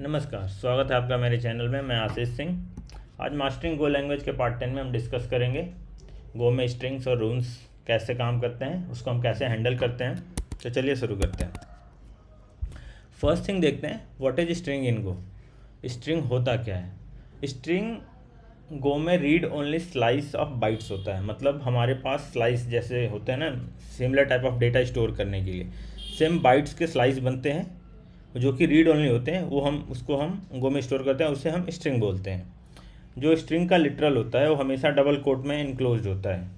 नमस्कार, स्वागत है आपका मेरे चैनल में। मैं आशीष सिंह। आज मास्टरिंग गो लैंग्वेज के पार्ट 10 में हम डिस्कस करेंगे गो में स्ट्रिंग्स और रूल्स कैसे काम करते हैं, उसको हम कैसे हैंडल करते हैं। तो चलिए शुरू करते हैं। फर्स्ट थिंग देखते हैं, what is string in go. String होता क्या है? स्ट्रिंग गो में read only slice of bytes होता है। मतलब हमारे पास स्लाइस जैसे होते हैं ना, similar type of data store करने के लिए सेम बाइट्स के स्लाइस बनते हैं जो कि रीड ओनली होते हैं। वो हम गो में स्टोर करते हैं, उसे हम स्ट्रिंग बोलते हैं। जो स्ट्रिंग का लिटरल होता है वो हमेशा डबल कोट में इनक्लोज्ड होता है।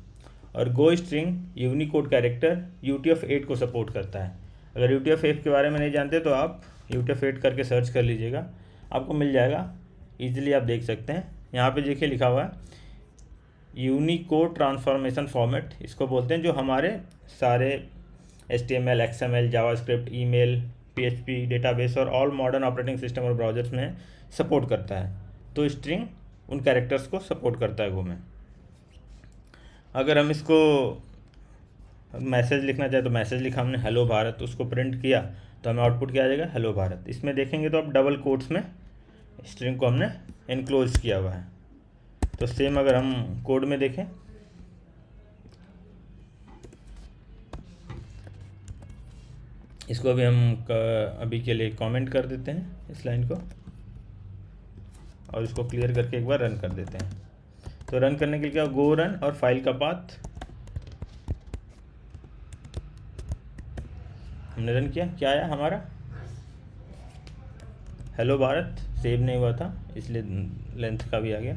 और गो स्ट्रिंग यूनिकोड कैरेक्टर UTF-8 को सपोर्ट करता है। अगर UTF-8 के बारे में नहीं जानते तो आप UTF-8 करके सर्च कर लीजिएगा, आपको मिल जाएगा। ईजिली आप देख सकते हैं। यहाँ पे देखिए लिखा हुआ है यूनिकोड ट्रांसफॉर्मेशन फॉर्मेट, इसको बोलते हैं, जो हमारे सारे HTML, XML, JavaScript, email, PHP database और ऑल मॉडर्न ऑपरेटिंग सिस्टम और ब्राउजर्स में सपोर्ट करता है। तो स्ट्रिंग उन कैरेक्टर्स को सपोर्ट करता है गो में। अगर हम इसको मैसेज लिखना चाहे तो मैसेज लिखा हमने हेलो भारत, उसको प्रिंट किया तो हमें आउटपुट क्या आ जाएगा, हेलो भारत। इसमें देखेंगे तो अब डबल कोट्स में स्ट्रिंग को हमने इनक्लोज किया हुआ है। तो सेम अगर हम कोड में देखें, इसको अभी हम अभी के लिए कमेंट कर देते हैं इस लाइन को, और इसको क्लियर करके एक बार रन कर देते हैं। तो रन करने के लिए क्या, गो रन और फाइल का पाथ हमने रन किया, क्या आया हमारा हेलो भारत। सेव नहीं हुआ था इसलिए लेंथ का भी आ गया,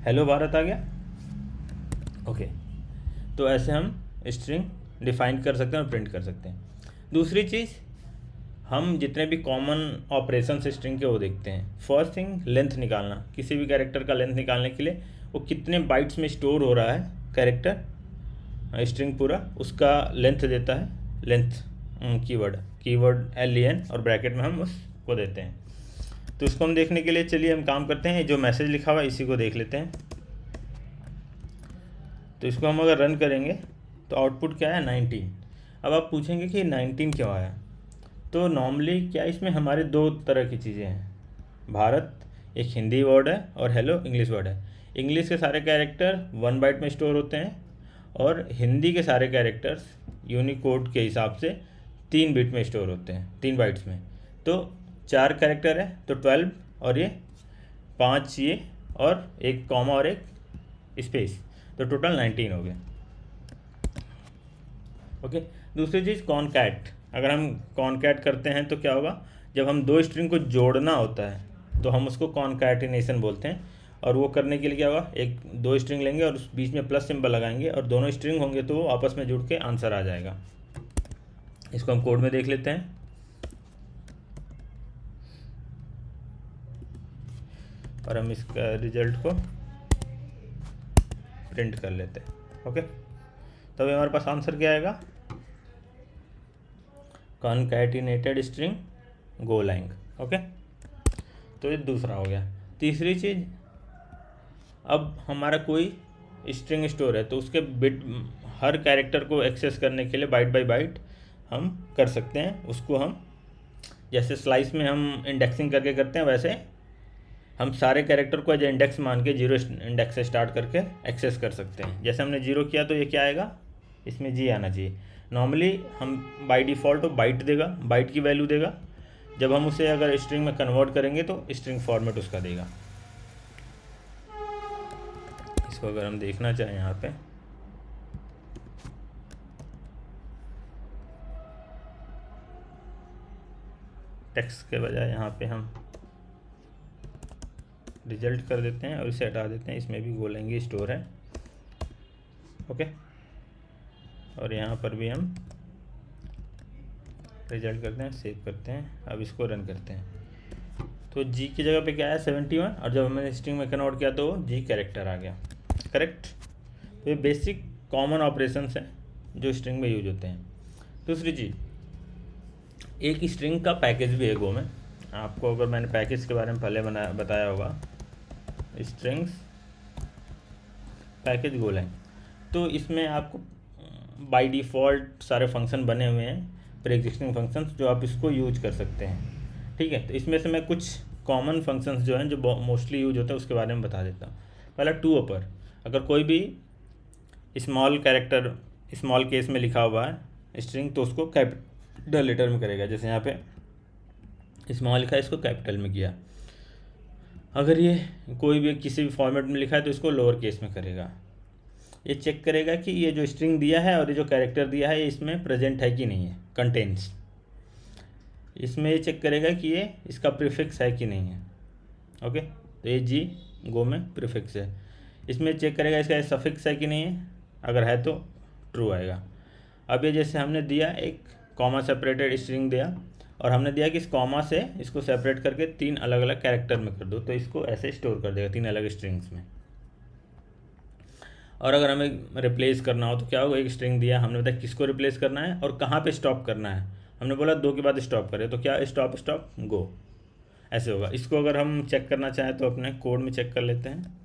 हेलो भारत आ गया। ओके, तो ऐसे हम स्ट्रिंग डिफाइन कर सकते हैं और प्रिंट कर सकते हैं। दूसरी चीज़, हम जितने भी कॉमन ऑपरेशन स्ट्रिंग के वो देखते हैं। फर्स्ट थिंग, लेंथ निकालना। किसी भी कैरेक्टर का लेंथ निकालने के लिए वो कितने बाइट्स में स्टोर हो रहा है कैरेक्टर स्ट्रिंग पूरा, उसका लेंथ देता है। लेंथ कीवर्ड LEN और ब्रैकेट में हम उसको देते हैं। तो इसको हम देखने के लिए चलिए हम काम करते हैं। जो मैसेज लिखा हुआ है इसी को देख लेते हैं। तो इसको हम अगर रन करेंगे तो आउटपुट क्या है, 19। अब आप पूछेंगे कि 19 क्यों आया। तो नॉर्मली क्या, इसमें हमारे दो तरह की चीज़ें हैं। भारत एक हिंदी वर्ड है और हेलो इंग्लिश वर्ड है। इंग्लिश के सारे कैरेक्टर 1 बाइट में स्टोर होते हैं और हिंदी के सारे कैरेक्टर्स यूनिकोड के हिसाब से 3 बिट में स्टोर होते हैं, 3 बाइट्स में। तो 4 कैरेक्टर है तो 12, और ये 5 ये, और एक कॉमा और एक स्पेस, तो टोटल 19 हो गए। ओके, दूसरी चीज़ कॉनकैट। अगर हम कॉनकैट करते हैं तो क्या होगा, जब हम दो स्ट्रिंग को जोड़ना होता है तो हम उसको कॉनकैटिनेशन बोलते हैं। और वो करने के लिए क्या होगा, एक दो स्ट्रिंग लेंगे और उस बीच में प्लस सिंबल लगाएंगे और दोनों स्ट्रिंग होंगे तो वो आपस में जुड़ के आंसर आ जाएगा। इसको हम कोड में देख लेते हैं। और हम इसका रिजल्ट को प्रिंट कर लेते हैं। ओके, तो अभी हमारे पास आंसर क्या आएगा, कॉनकैटिनेटेड स्ट्रिंग गोलैंग। ओके, तो ये दूसरा हो गया। तीसरी चीज़, अब हमारा कोई स्ट्रिंग स्टोर है तो उसके बिट, हर कैरेक्टर को एक्सेस करने के लिए बाइट बाय बाइट हम कर सकते हैं। उसको हम जैसे स्लाइस में हम इंडेक्सिंग करके करते हैं, वैसे हम सारे कैरेक्टर को एज इंडेक्स मान के 0 इंडेक्स से स्टार्ट करके एक्सेस कर सकते हैं। जैसे हमने 0 किया तो ये क्या आएगा, इसमें G आना चाहिए। नॉर्मली हम बाय डिफ़ॉल्ट तो बाइट देगा, बाइट की वैल्यू देगा। जब हम उसे अगर स्ट्रिंग में कन्वर्ट करेंगे तो स्ट्रिंग फॉर्मेट उसका देगा। इसको अगर हम देखना चाहें यहाँ पे, टेक्स्ट के बजाय यहाँ पे हम रिजल्ट कर देते हैं और इसे हटा देते हैं। इसमें भी गोलैंग स्टोर है। ओके, और यहाँ पर भी हम रिजल्ट करते हैं, सेव करते हैं। अब इसको रन करते हैं तो G की जगह पे क्या है, 71, और जब हमने स्ट्रिंग में कन्वर्ट किया तो G कैरेक्टर आ गया। करेक्ट। तो ये बेसिक कॉमन ऑपरेशंस हैं जो स्ट्रिंग में यूज होते हैं। दूसरी चीज़, एक स्ट्रिंग का पैकेज भी है गो में। आपको अगर मैंने पैकेज के बारे में पहले बताया होगा, स्ट्रिंग्स पैकेज गोलैंग, तो इसमें आपको बाय डिफ़ॉल्ट सारे फंक्शन बने हुए हैं, प्री एग्जिस्टिंग फंक्शंस, जो आप इसको यूज कर सकते हैं। ठीक है। तो इसमें से मैं कुछ कॉमन फंक्शंस जो हैं जो मोस्टली यूज होते हैं उसके बारे में बता देता हूँ। पहला टू अपर, अगर कोई भी स्मॉल कैरेक्टर स्मॉल केस में लिखा हुआ है स्ट्रिंग तो उसको कैपिटल लेटर में करेगा। जैसे यहाँ पे स्मॉल लिखा है, इसको कैपिटल में किया। अगर ये कोई भी किसी भी फॉर्मेट में लिखा है तो इसको लोअर केस में करेगा। ये चेक करेगा कि ये जो स्ट्रिंग दिया है और ये जो कैरेक्टर दिया है ये इसमें प्रेजेंट है कि नहीं है, कंटेंट्स। इसमें ये चेक करेगा कि ये इसका प्रीफिक्स है कि नहीं है। ओके, तो ये जी गो में प्रीफिक्स है। इसमें चेक करेगा इसका सफिक्स है कि नहीं है, अगर है तो ट्रू आएगा। अब ये जैसे हमने दिया एक कॉमा सेपरेटेड स्ट्रिंग दिया और हमने दिया कि इस कॉमा से इसको सेपरेट करके 3 अलग अलग कैरेक्टर में कर दो, तो इसको ऐसे स्टोर कर देगा 3 अलग स्ट्रिंग्स में। और अगर हमें रिप्लेस करना हो तो क्या होगा, एक स्ट्रिंग दिया, हमने बताया किसको रिप्लेस करना है और कहाँ पे स्टॉप करना है। हमने बोला 2 के बाद स्टॉप करें, तो क्या स्टॉप स्टॉप गो ऐसे होगा। इसको अगर हम चेक करना चाहें तो अपने कोड में चेक कर लेते हैं,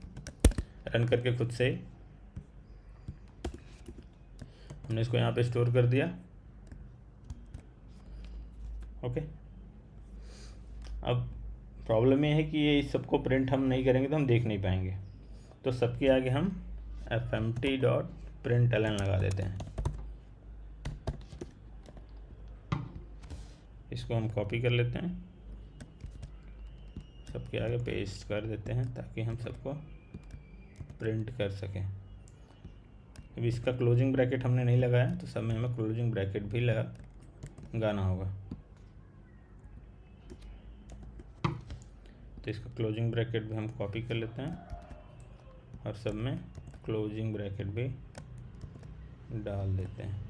रन करके खुद से। हमने इसको यहाँ पे स्टोर कर दिया। ओके, अब प्रॉब्लम ये है कि ये इस सबको प्रिंट हम नहीं करेंगे तो हम देख नहीं पाएंगे। तो सबके आगे हम fmt.println लगा देते हैं। इसको हम कॉपी कर लेते हैं, सबके आगे पेस्ट कर देते हैं ताकि हम सबको प्रिंट कर सकें। अब इसका क्लोजिंग ब्रैकेट हमने नहीं लगाया तो सब में हमें क्लोजिंग ब्रैकेट भी लगाना होगा। तो इसका क्लोजिंग ब्रैकेट भी हम कॉपी कर लेते हैं और सब में क्लोजिंग ब्रैकेट भी डाल देते हैं।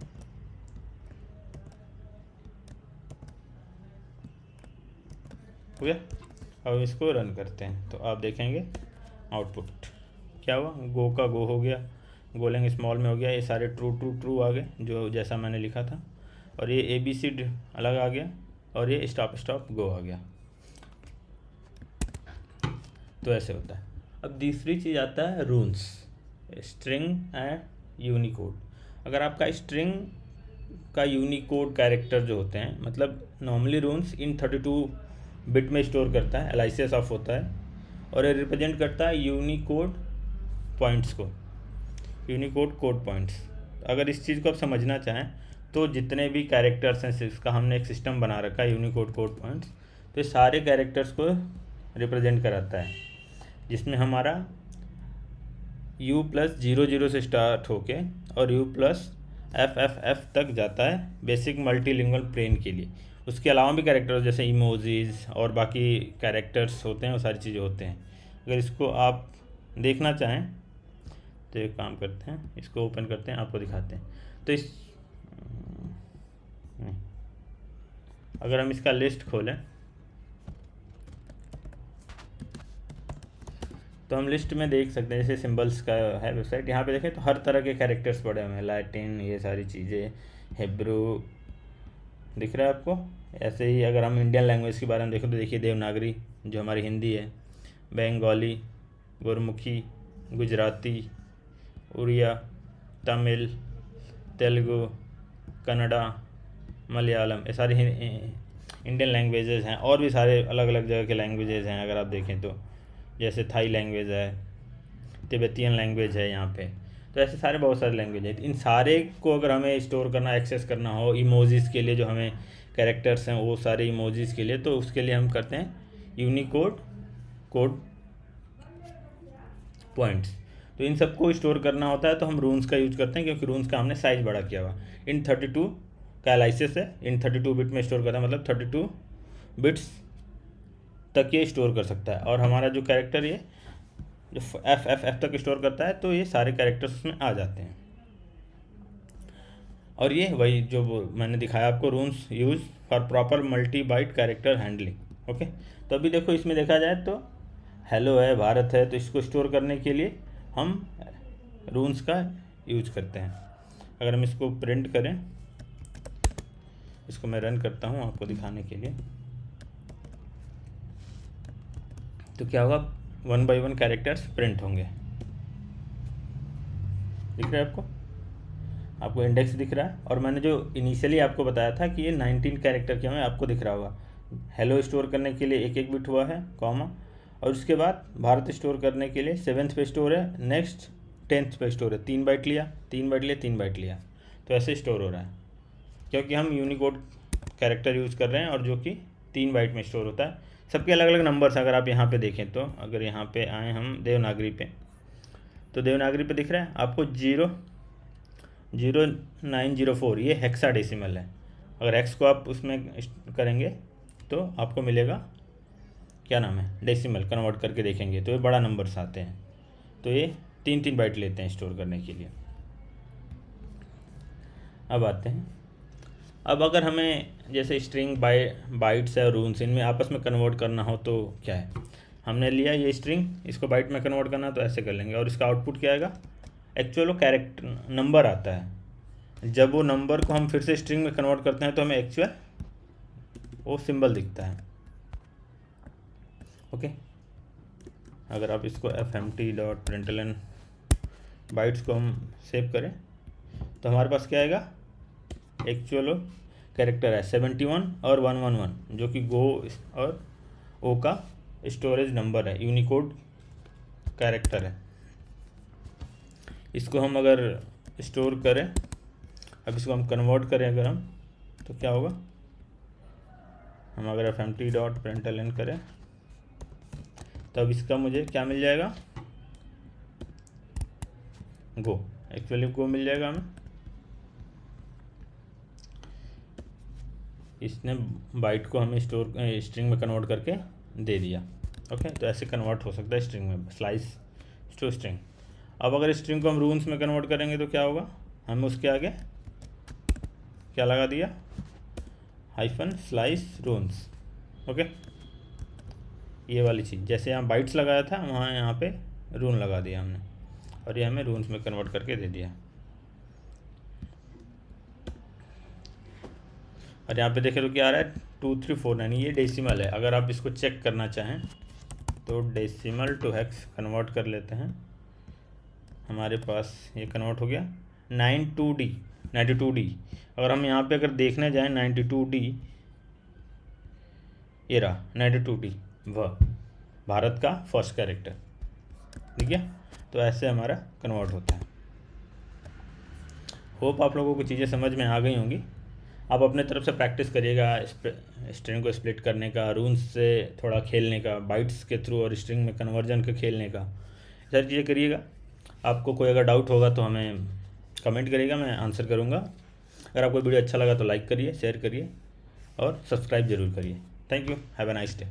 हो गया। अब इसको रन करते हैं तो आप देखेंगे आउटपुट क्या हुआ, गो का गो हो गया, गोलैंग स्मॉल में हो गया, ये सारे ट्रू ट्रू ट्रू आ गए जो जैसा मैंने लिखा था, और ये ABCD अलग आ गया और ये स्टॉप स्टॉप गो आ गया। तो ऐसे होता है। अब दूसरी चीज़ आता है रून्स, स्ट्रिंग एंड यूनिकोड। अगर आपका स्ट्रिंग का यूनिकोड कैरेक्टर जो होते हैं, मतलब नॉर्मली रून्स इन 32 बिट में स्टोर करता है, एलाइसिस ऑफ होता है, और ये रिप्रेजेंट करता है यूनिकोड पॉइंट्स को, यूनिकोड कोड पॉइंट्स। अगर इस चीज़ को आप समझना चाहें तो जितने भी कैरेक्टर्स हैं, इसका हमने एक सिस्टम बना रखा है यूनिकोड कोड पॉइंट्स, तो ये सारे कैरेक्टर्स को रिप्रेजेंट कराता है, जिसमें हमारा U+00 से स्टार्ट होके और U+FFF तक जाता है बेसिक मल्टीलिंगुअल प्लेन के लिए। उसके अलावा भी कैरेक्टर्स जैसे इमोजीज और बाकी कैरेक्टर्स होते हैं, वो सारी चीज़ें होते हैं। अगर इसको आप देखना चाहें तो एक काम करते हैं, इसको ओपन करते हैं, आपको दिखाते हैं। तो अगर हम इसका लिस्ट खोलें तो हम लिस्ट में देख सकते हैं, जैसे सिंबल्स का है वेबसाइट, यहाँ पे देखें तो हर तरह के कैरेक्टर्स पड़े हुए हैं, लैटिन, ये सारी चीज़ें, हिब्रू दिख रहा है आपको। ऐसे ही अगर हम इंडियन लैंग्वेज के बारे में देखें तो देखिए देवनागरी जो हमारी हिंदी है, बंगाली, गुरमुखी, गुजराती, उड़िया, तमिल, तेलुगु, कन्नड़ा, मलयालम, ये सारी इंडियन लैंग्वेजेस हैं। और भी सारे अलग अलग जगह के लैंग्वेजेस हैं अगर आप देखें तो, जैसे थाई लैंग्वेज है, तिब्बतियन लैंग्वेज है यहाँ पे। तो ऐसे सारे बहुत सारे लैंग्वेज है। इन सारे को अगर हमें स्टोर करना, एक्सेस करना हो, इमोजीज़ के लिए जो हमें कैरेक्टर्स हैं वो सारे इमोजीज़ के लिए, तो उसके लिए हम करते हैं यूनिकोड कोड पॉइंट्स। तो इन सबको स्टोर करना होता है तो हम रून्स का यूज करते हैं, क्योंकि रून्स का हमने साइज़ बड़ा किया हुआ। इन 32 का एलाइसिस है, इन 32 बिट में स्टोर करता है, मतलब 32 बिट्स तक ये स्टोर कर सकता है। और हमारा जो कैरेक्टर ये जो FFF तक स्टोर करता है, तो ये सारे कैरेक्टर्स उसमें आ जाते हैं। और ये वही जो मैंने दिखाया आपको, runes use for proper multi byte character handling. Okay, तो अभी देखो इसमें देखा जाए तो हेलो है, भारत है, तो इसको स्टोर करने के लिए हम रून्स का यूज करते हैं। अगर हम इसको प्रिंट करें, इसको मैं रन करता हूँ आपको दिखाने के लिए, तो क्या होगा, 1 by 1 कैरेक्टर्स प्रिंट होंगे। दिख रहा है आपको इंडेक्स दिख रहा है। और मैंने जो इनिशियली आपको बताया था कि ये 19 कैरेक्टर के हमें, आपको दिख रहा होगा हेलो स्टोर करने के लिए एक एक बिट हुआ है, कॉमा, और उसके बाद भारत स्टोर करने के लिए 7th पे स्टोर है, नेक्स्ट 10th पे स्टोर है। 3 बाइट लिया, 3 बाइट लिया, 3 बाइट लिया, तो ऐसे स्टोर हो रहा है क्योंकि हम यूनिकोड कैरेक्टर यूज़ कर रहे हैं और जो कि 3 बाइट में स्टोर होता है। सबके अलग अलग नंबर्स अगर आप यहाँ पे देखें तो, अगर यहाँ पे आए हम देवनागरी पे, तो देवनागरी पे दिख रहा है आपको 00904, ये हेक्साडेसिमल है। अगर एक्स को आप उसमें करेंगे तो आपको मिलेगा, क्या नाम है, डेसिमल कन्वर्ट करके देखेंगे तो ये बड़ा नंबर्स आते हैं। तो ये 3 बाइट लेते हैं स्टोर करने के लिए। अब आते हैं, अब अगर हमें जैसे स्ट्रिंग बाइट्स है और रून्स, इनमें आपस में कन्वर्ट करना हो तो क्या है, हमने लिया ये स्ट्रिंग, इसको बाइट में कन्वर्ट करना तो ऐसे कर लेंगे और इसका आउटपुट क्या आएगा, एक्चुअल वो कैरेक्टर नंबर आता है। जब वो नंबर को हम फिर से स्ट्रिंग में कन्वर्ट करते हैं तो हमें एक्चुअल वो सिंबल दिखता है। ओके, अगर आप इसको fmt.println बाइट्स को हम सेव करें तो हमारे पास क्या आएगा, एक्चुअल कैरेक्टर है 71 और 111, जो कि गो और ओ का स्टोरेज नंबर है, यूनिकोड कैरेक्टर है। इसको हम अगर स्टोर करें, अब इसको हम कन्वर्ट करें अगर हम, तो क्या होगा, हम अगर fmt.println करें तब इसका मुझे क्या मिल जाएगा, गो, एक्चुअली गो मिल जाएगा हमें। इसने बाइट को हमें स्ट्रिंग में कन्वर्ट करके दे दिया। ओके, तो ऐसे कन्वर्ट हो सकता है स्ट्रिंग में, स्लाइस टू स्ट्रिंग। अब अगर स्ट्रिंग को हम रून्स में कन्वर्ट करेंगे तो क्या होगा, हमें उसके आगे क्या लगा दिया, -स्लाइस रून्स। ओके, ये वाली चीज़, जैसे यहाँ बाइट्स लगाया था वहाँ यहाँ पे रून लगा दिया हमने और ये हमें रून्स में कन्वर्ट करके दे दिया। और यहाँ पे देखें तो क्या आ रहा है, 2349, ये डेसिमल है। अगर आप इसको चेक करना चाहें तो डेसिमल टू हेक्स कन्वर्ट कर लेते हैं, हमारे पास ये कन्वर्ट हो गया 92D। अगर हम यहाँ पे अगर देखने जाएं 92D, ये रहा 92D, वह भारत का फर्स्ट कैरेक्टर, ठीक है। तो ऐसे हमारा कन्वर्ट होता है। होप आप लोगों को चीज़ें समझ में आ गई होंगी। आप अपने तरफ से प्रैक्टिस करिएगा स्ट्रिंग को स्प्लिट करने का, रून्स से थोड़ा खेलने का, बाइट्स के थ्रू और स्ट्रिंग में कन्वर्जन के खेलने का, सारी चीज़ें करिएगा। आपको कोई अगर डाउट होगा तो हमें कमेंट करिएगा, मैं आंसर करूँगा। अगर आपको वीडियो अच्छा लगा तो लाइक करिए, शेयर करिए और सब्सक्राइब ज़रूर करिए। Thank you, have a nice day.